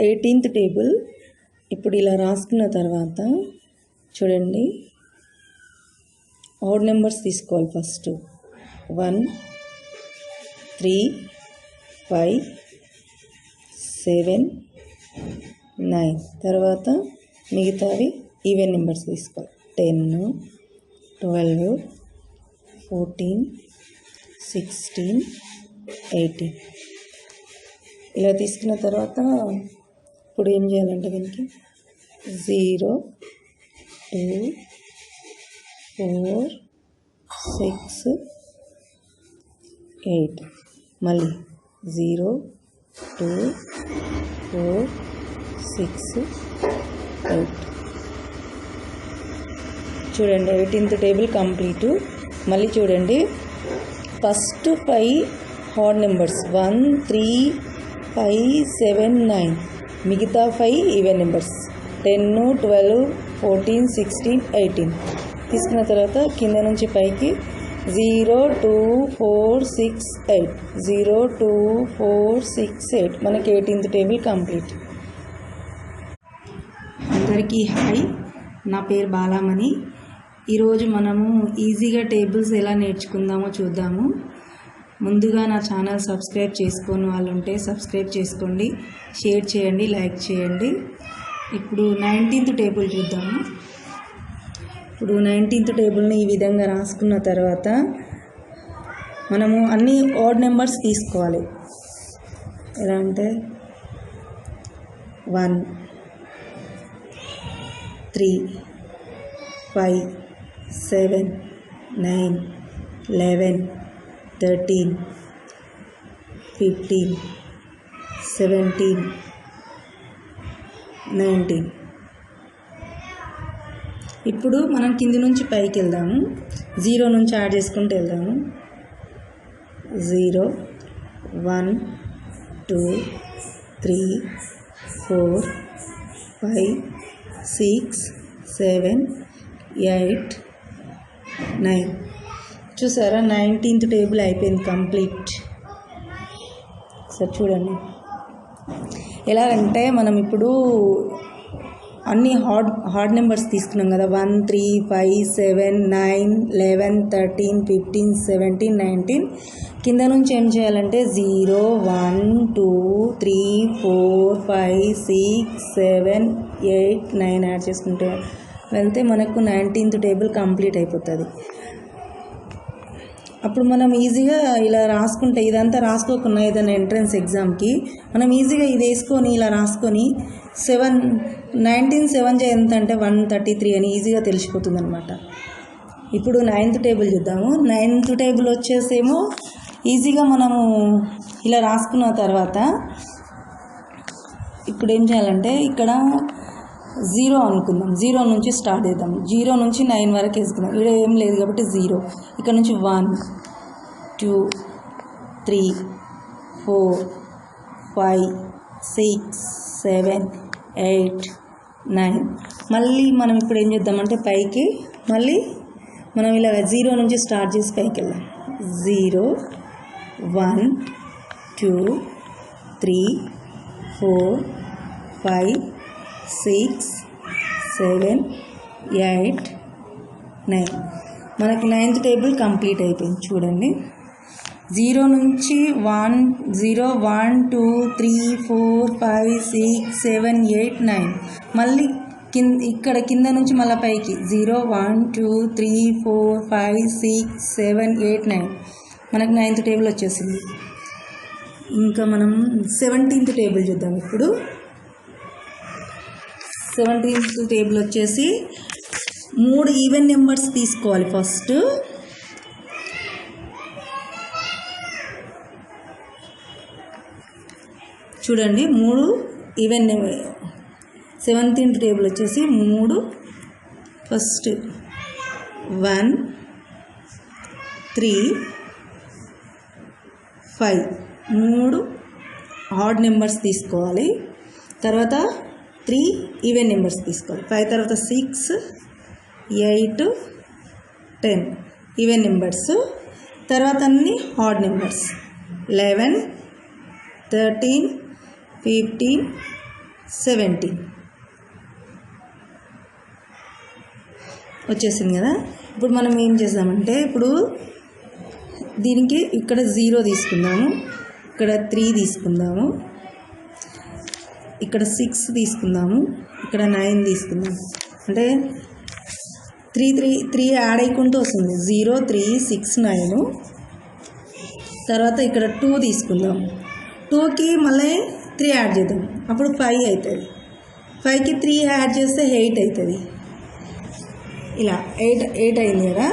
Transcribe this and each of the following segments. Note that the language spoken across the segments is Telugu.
18th టేబుల్ ఇప్పుడు ఇలా రాసుకున్న తర్వాత చూడండి, ఆడ్ నెంబర్స్ తీసుకోవాలి. ఫస్ట్ 1 3 5 7 9, తర్వాత మిగతావి ఈవెన్ నెంబర్స్ తీసుకోవాలి. 10 12 14 16 18 ఇలా తీసుకున్న తర్వాత ఇప్పుడు ఏం చేయాలంటే దీనికి 0 2 4 6 8 మళ్ళీ 0 2 4 6 8 చూడండి. 18th table complete. మళ్ళీ చూడండి, ఫస్ట్ 5 హాడ్ నెంబర్స్ 1 3 5 7 9, మిగతా 5 ఈవెన్ నెంబర్స్ 10 12 14 16 18 తీసుకున్న తర్వాత కింద నుంచి పైకి 0 2 4 6 8 0 2 4 6 8 మనకి 18th టేబుల్ కంప్లీట్. అందరికీ హాయ్, నా పేరు బాలామణి. ఈరోజు మనము ఈజీగా టేబుల్స్ ఎలా నేర్చుకుందామో చూద్దాము. ముందుగా నా ఛానల్ సబ్స్క్రైబ్ చేసుకొని వాళ్ళు ఉంటే సబ్స్క్రైబ్ చేసుకోండి, షేర్ చేయండి, లైక్ చేయండి. ఇప్పుడు 19th టేబుల్ చూద్దాము. ఇప్పుడు 19th టేబుల్ని ఈ విధంగా రాసుకున్న తర్వాత మనము అన్ని ఆడ్ నెంబర్స్ తీసుకోవాలి. ఎలా అంటే 1 3 5 7 9 11 13 15 17 19. ఇప్పుడు మనం కింది నుంచి పైకి వెళ్దాము. 0 నుంచి యాడ్ చేసుకుంటూ వెళ్దాము. 0 1 2 3 4 5 6 7 8 9. చూసారా, 19th టేబుల్ అయిపోయింది కంప్లీట్. ఒకసారి చూడండి. ఎలాగంటే మనం ఇప్పుడు అన్ని హాడ్ నెంబర్స్ తీసుకున్నాం కదా, 1 3 5 7 9 11 13 15 17 19. కింద నుంచి ఏం చేయాలంటే 0 1 2 3 4 5 6 7 8 9 యాడ్ చేసుకుంటే వెళ్తే మనకు 19th టేబుల్ కంప్లీట్ అయిపోతుంది. అప్పుడు మనం ఈజీగా ఇలా రాసుకుంటే, ఇదంతా రాసుకోకుండా ఏదైనా ఎంట్రన్స్ ఎగ్జామ్కి మనం ఈజీగా ఇది వేసుకొని ఇలా రాసుకొని 19 7 ఎంత అంటే 133 అని ఈజీగా తెలిసిపోతుంది అనమాట. ఇప్పుడు 9th టేబుల్ చూద్దాము. 9th టేబుల్ వచ్చేసేమో ఈజీగా మనము ఇలా రాసుకున్న తర్వాత ఇప్పుడు ఏం చేయాలంటే ఇక్కడ 0 అనుకుందాం. 0 నుంచి స్టార్ట్ చేద్దాం. 0 నుంచి 9 వరకు వేసుకుందాం. ఇక్కడ ఏం లేదు కాబట్టి 0. ఇక్కడ నుంచి 1 2 3 4 5 6 7 8 9. మళ్ళీ మనం ఇప్పుడు ఏం చేద్దామంటే పైకి మళ్ళీ మనం ఇలా 0 నుంచి స్టార్ట్ చేసి పైకి వెళ్దాం. 0 1 2 3 4 5 6 7 8 9. మనకి 9th టేబుల్ కంప్లీట్ అయిపోయింది. చూడండి, 0 నుంచి 1 0 1 2 3 4 5 6 7 8 9. మళ్ళీ ఇక్కడ కింద నుంచి మళ్ళీ పైకి 0 1 2 3 4 5 6 7 8 9. మనకు 9th టేబుల్ వచ్చేసింది. ఇంకా మనం 17th టేబుల్ చూద్దాం. ఇప్పుడు 17th టేబుల్ వచ్చేసి 3 ఈవెన్ నెంబర్స్ తీసుకోవాలి. ఫస్ట్ చూడండి, 3 ఈవెన్ నెంబర్. 17th టేబుల్ వచ్చేసి 3 ఫస్ట్ 1 3 5 3 ఆడ్ నెంబర్స్ తీసుకోవాలి. తర్వాత 3 ఈవెన్ నెంబర్స్ తీసుకోవాలి. 5 తర్వాత 6 8 10 ఈవెన్ నెంబర్స్. తర్వాత అన్ని ఆడ్ నెంబర్స్ 11 13 15 17 వచ్చేసింది కదా. ఇప్పుడు మనం ఏం చేద్దామంటే ఇప్పుడు దీనికి ఇక్కడ 0 తీసుకుందాము, ఇక్కడ 3 తీసుకుందాము, ఇక్కడ 6 తీసుకుందాము, ఇక్కడ 9 తీసుకుందాము. అంటే 3 యాడ్ అయ్యకుంటూ వస్తుంది. 0 3 6 9. తర్వాత ఇక్కడ 2 తీసుకుందాం. 2కి మళ్ళీ 3 యాడ్ చేద్దాం, అప్పుడు 5 అవుతుంది. 5కి 3 యాడ్ చేస్తే 8 అవుతుంది. ఇలా 8 అయింది కదా.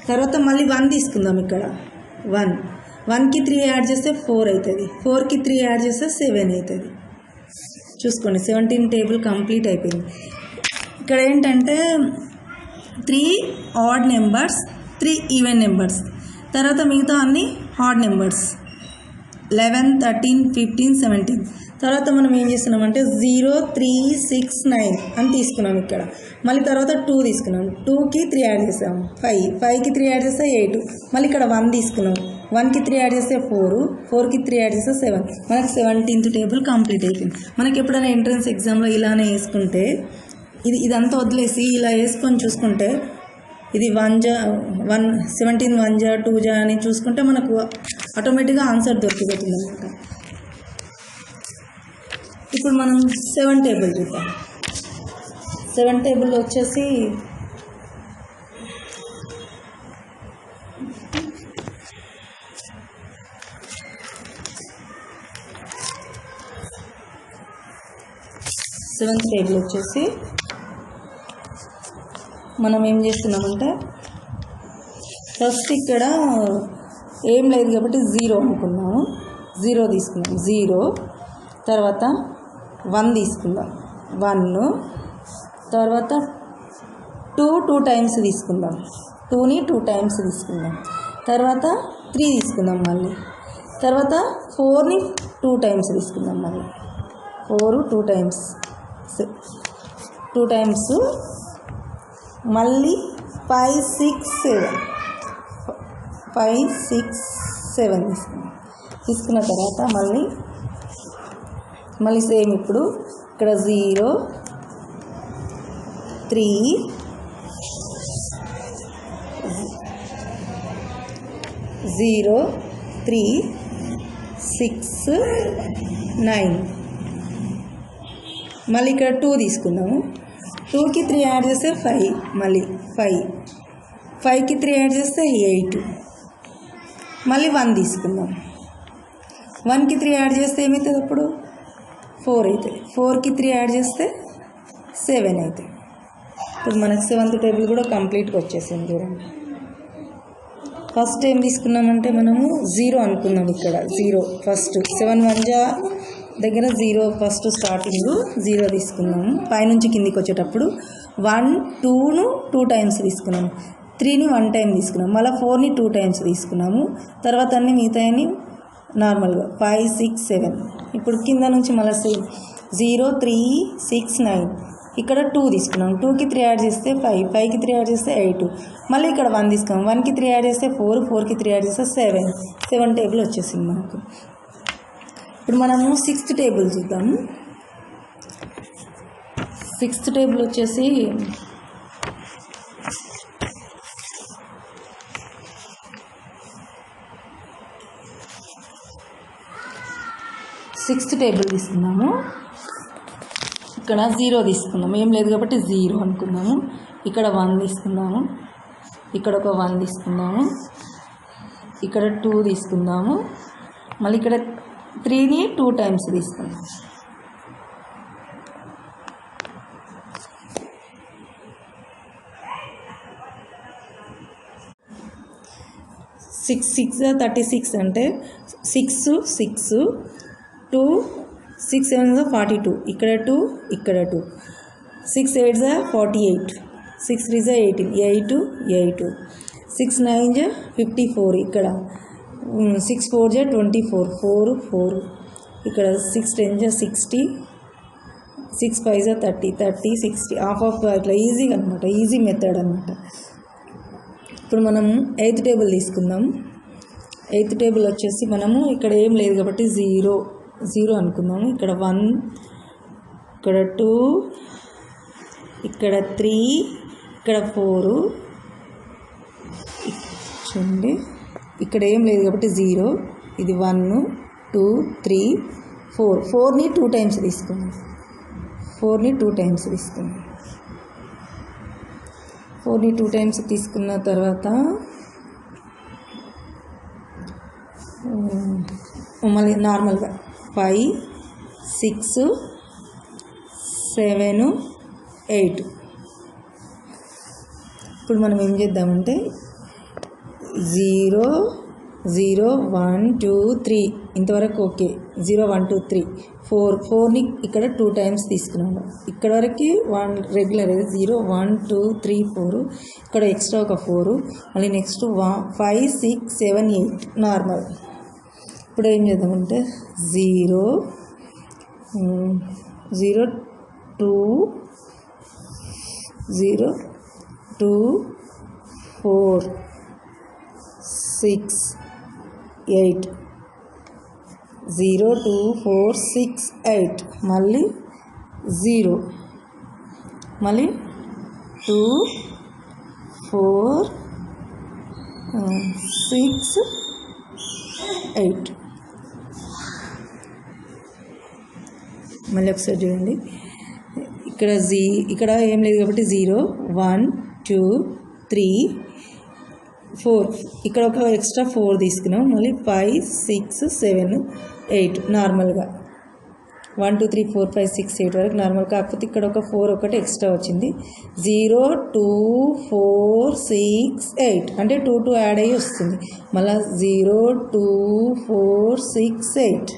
తర్వాత మళ్ళీ 1 తీసుకుందాం. ఇక్కడ 1కి 3 యాడ్ చేస్తే 4 అవుతుంది. 4కి 3 యాడ్ చేస్తే 7 అవుతుంది. చూసుకోండి, 17 టేబుల్ కంప్లీట్ అయిపోయింది. ఇక్కడ ఏంటంటే 3 ఆడ్ నెంబర్స్, 3 ఈవెన్ నెంబర్స్, తర్వాత మిగతా అన్ని ఆడ్ నెంబర్స్ 11 13 15 17. తర్వాత మనం ఏం చేస్తున్నామంటే 0 3 6 9 అని తీసుకున్నాం. ఇక్కడ మళ్ళీ తర్వాత 2 తీసుకున్నాం. 2కి 3 యాడ్ చేసాము 5కి 3 యాడ్ చేస్తే 8. మళ్ళీ ఇక్కడ 1 తీసుకున్నాం. 1కి 3 యాడ్ చేస్తే 4కి 3 యాడ్ చేస్తే 7. మనకి 17th టేబుల్ కంప్లీట్ అయిపోయింది. మనకి ఎప్పుడైనా ఎంట్రన్స్ ఎగ్జామ్లో ఇలానే వేసుకుంటే ఇదంతా వదిలేసి ఇలా వేసుకొని చూసుకుంటే ఇది 17 1 జా 2 జా అని చూసుకుంటే మనకు ఆటోమేటిక్గా ఆన్సర్ దొరికిపోతుంది అన్నమాట. ఇప్పుడు మనం 7 టేబుల్ చూద్దాం. 7 టేబుల్ వచ్చేసి మనం ఏం చేస్తున్నామంటే ఫస్ట్ ఇక్కడ ఏం లేదు కాబట్టి 0 అనుకున్నాము. 0 తీసుకున్నాం. 0 తర్వాత 1 తీసుకుందాం. 1 తర్వాత 2 టైమ్స్ తీసుకుందాం. 2ని 2 టైమ్స్ తీసుకుందాం. తర్వాత 3 తీసుకుందాం. మళ్ళీ తర్వాత 4ని 2 టైమ్స్ తీసుకుందాం. మళ్ళీ 4 2 టైమ్స్ మళ్ళీ 5 6 7 తీసుకున్న తర్వాత మళ్ళీ సేమ్ ఇప్పుడు ఇక్కడ 0 3 6 9. మళ్ళీ ఇక్కడ 2 తీసుకుందాము. 2కి 3 యాడ్ చేస్తే 5. మళ్ళీ 5కి 3 యాడ్ చేస్తే 8. మళ్ళీ 1 తీసుకుందాం. 1కి 3 యాడ్ చేస్తే ఏమవుతుంది? అప్పుడు 4 అవుతుంది. 4కి 3 యాడ్ చేస్తే 7 అవుతుంది. ఇప్పుడు మనకు 7th టేబుల్ కూడా కంప్లీట్గా వచ్చేసింది. చూడండి, ఫస్ట్ ఏం తీసుకున్నామంటే మనము 0 అనుకున్నాం. ఇక్కడ 0 ఫస్ట్ 7 1 జా దగ్గర 0 ఫస్ట్ స్టార్టింగ్ 0 తీసుకున్నాము. పైనుంచి కిందికి వచ్చేటప్పుడు 1 2ను 2 టైమ్స్ తీసుకున్నాము. 3ని 1 టైం తీసుకున్నాము. మళ్ళీ 4ని 2 టైమ్స్ తీసుకున్నాము. తర్వాత అన్ని మిగతాయని నార్మల్గా 5 6 7. ఇప్పుడు కింద నుంచి మళ్ళీ సేమ్ 0 3 6 9. ఇక్కడ 2 తీసుకున్నాం. 2కి 3 యాడ్ చేస్తే 5కి 3 యాడ్ చేస్తే 8. మళ్ళీ ఇక్కడ 1 తీసుకున్నాం. 1కి 3 యాడ్ చేస్తే 4కి 3 యాడ్ చేస్తే 7 టేబుల్ వచ్చేసింది మనకు. ఇప్పుడు మనము 6th టేబుల్ చూద్దాము. 6th టేబుల్ వచ్చేసి 6th టేబుల్ తీసుకున్నాము. ఇక్కడ 0 తీసుకున్నాము. ఏం లేదు కాబట్టి 0 అనుకున్నాము. ఇక్కడ 1 తీసుకున్నాము. ఇక్కడ ఒక 1 తీసుకున్నాము. ఇక్కడ 2 తీసుకుందాము. మళ్ళీ ఇక్కడ 3ని 2 టైమ్స్ తీసుకుందాం. సిక్స్ 36 అంటే 6 6 2 6 7 42. ఇక్కడ 2 ఇక్కడ 2. 6 8 48. 6 3 18. 8 6 9 54. ఇక్కడ 6 4 24. 4 ఇక్కడ 6 10 60. 6 5 30 60. హాఫ్ ఇట్లా ఈజీగా అనమాట, ఈజీ మెథడ్ అనమాట. ఇప్పుడు మనం 8th టేబుల్ తీసుకుందాం. 8th టేబుల్ వచ్చేసి మనము ఇక్కడ ఏం లేదు కాబట్టి 0 అనుకుందాము. ఇక్కడ 1 ఇక్కడ 2, ఇక్కడ 3, ఇక్కడ 4 చూడండి. ఇక్కడ ఏం లేదు కాబట్టి 0. ఇది 1 2 3 4. 4ని 2 టైమ్స్ తీసుకున్నాం. 4ని 2 టైమ్స్ తీసుకున్నాం. 4ని 2 టైమ్స్ తీసుకున్న తర్వాత మళ్ళీ నార్మల్గా 5 6 7 8. ఇప్పుడు మనం ఏం చేద్దామంటే 0 0 1 2 3 ఇంతవరకు ఓకే. 0 1 2 3 4ని ఇక్కడ 2 టైమ్స్ తీసుకున్నాము. ఇక్కడ వరకు 1 రెగ్యులర్ 0 1 2 3 4. ఇక్కడ ఎక్స్ట్రా ఒక 4. మళ్ళీ నెక్స్ట్ 5 6 7 8 నార్మల్. ఇప్పుడు ఏం చేద్దామంటే 0 0 2 0 2 4 6 8 0 2 4 6 8 మళ్ళీ 0 మళ్ళీ 2 4 6 8. మళ్ళీ ఒకసారి చూడండి. ఇక్కడ ఏం లేదు కాబట్టి 0 1 2 3 4. ఇక్కడ ఒక ఎక్స్ట్రా 4 తీసుకున్నాం. మళ్ళీ 5 6 7 8 నార్మల్గా 1 2 3 4 5 6 8 వరకు నార్మల్. కాకపోతే ఇక్కడ ఒక 4 ఒకటి ఎక్స్ట్రా వచ్చింది. 0 2 4 6 8 అంటే 2 2 యాడ్ అయ్యి వస్తుంది. మళ్ళీ 0 2 4 6 8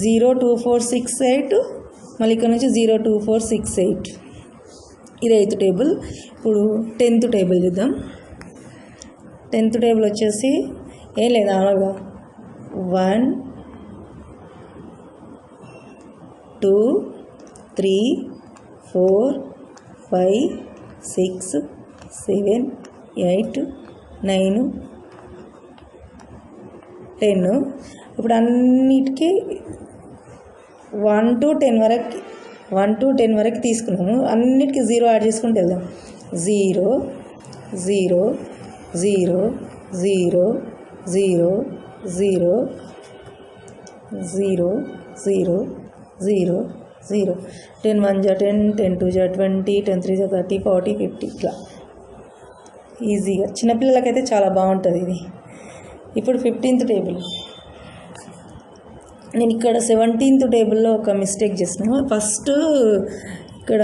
0 2 4 6 8 మళ్ళీ ఇక్కడ నుంచి 0 2 4 6 8. ఇది 8th టేబుల్. ఇప్పుడు 10th టేబుల్ చూద్దాం. 10th టేబుల్ వచ్చేసి ఏం లేదు నార్మల్గా 1 2 3 4 5 6 7 8 9 10. ఇప్పుడు అన్నిటికీ 1 to 10 వరకు తీసుకున్నాము. అన్నిటికీ 0 యాడ్ చేసుకుంటూ వెళ్దాం. 0 0 0 0 0 0 0 0 0 0. 10 1 జా 10, 10 2 జా 20, 10 3 జా 30, 40, 50 ఇట్లా ఈజీగా. చిన్నపిల్లలకైతే చాలా బాగుంటుంది ఇది. ఇప్పుడు 15th టేబుల్. నేను ఇక్కడ 17th టేబుల్లో ఒక మిస్టేక్ చేసినాను. ఫస్ట్ ఇక్కడ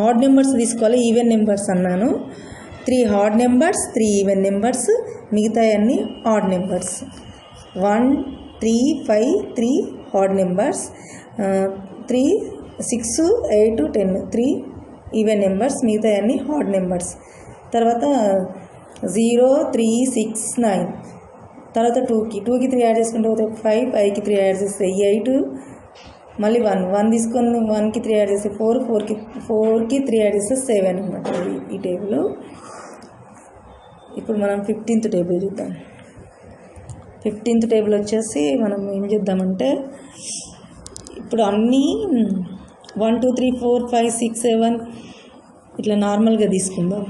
ఆడ్ నెంబర్స్ తీసుకోవాలి, ఈవెన్ నెంబర్స్ అన్నాను. 3 హాడ్ నెంబర్స్, 3 ఈవెన్ నెంబర్స్, మిగతా అన్ని odd numbers. 1 3 5 3 odd numbers, 3 6 8 10 3 even numbers, మిగతా అన్ని హాడ్ నెంబర్స్. తర్వాత 0 3 6 9. తర్వాత 2కి 3 యాడ్ చేసుకుంటే 5, 5కి 3 యాడ్ చేస్తే 8, మళ్ళీ 1 తీసుకొని 1కి 3 యాడ్ చేస్తే 4కి 3 యాడ్ చేస్తే 7 అన్నమాట ఈ టేబుల్. ఇప్పుడు మనం 15th టేబుల్ చూద్దాం. 15th టేబుల్ వచ్చేసి మనం ఏం చేద్దామంటే ఇప్పుడు అన్నీ 1 2 3 4 5 6 7 ఇట్లా నార్మల్గా తీసుకుందాం.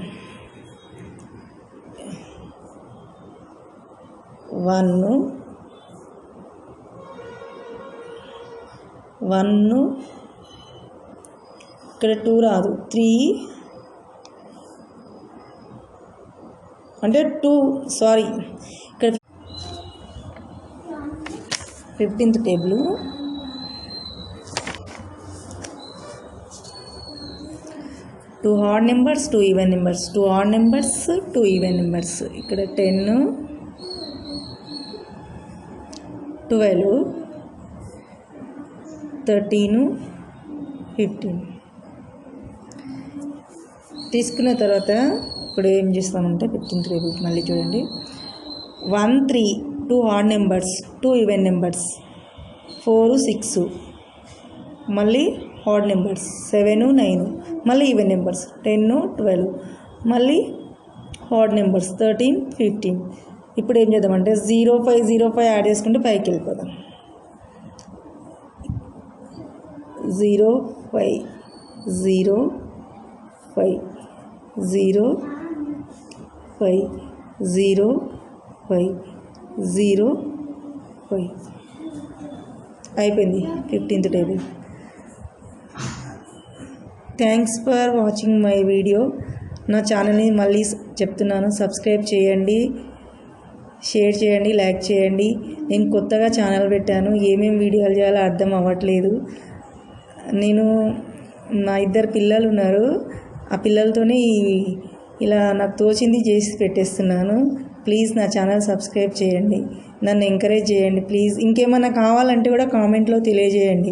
1 ఇక్కడ 2 రాదు, 3 అంటే 2 సారీ ఇక్కడ 15th table. 2 odd numbers, 2 even numbers, 2 odd numbers, 2 even numbers. ఇక్కడ 10 12 13 15 తీసుకున్న తర్వాత ఇప్పుడు ఏం చేస్తామంటే 15th టేబుల్ మళ్ళీ చూడండి. 1 3 2 హాడ్ నెంబర్స్, 2 ఈవెన్ నెంబర్స్, 4 6 మళ్ళీ హాడ్ నెంబర్స్, 7 9 మళ్ళీ ఈవెన్ నెంబర్స్, 10 12 మళ్ళీ హాడ్ నెంబర్స్, 13 15. ఇప్పుడు ఏం చేద్దామంటే 0 5 0 5 యాడ్ చేసుకుంటే 5కి వెళ్ళిపోదాం. 0 5 0 5 0 5 0 5 0 5 అయిపోయింది 15th table. Thanks for watching my video. నా ఛానల్ని మళ్ళీ చెప్తున్నాను, సబ్స్క్రైబ్ చేయండి, షేర్ చేయండి, లైక్ చేయండి. నేను కొత్తగా ఛానల్ పెట్టాను, ఏమేమి వీడియోలు చేయాలో అర్థం అవ్వట్లేదు. నేను నా 2 పిల్లలు ఉన్నారు, ఆ పిల్లలతోనే ఇలా నాకు తోచింది చేసి పెట్టేస్తున్నాను. ప్లీజ్ నా ఛానల్ సబ్స్క్రైబ్ చేయండి, నన్ను ఎంకరేజ్ చేయండి ప్లీజ్. ఇంకేమైనా కావాలంటే కూడా కామెంట్లో తెలియజేయండి.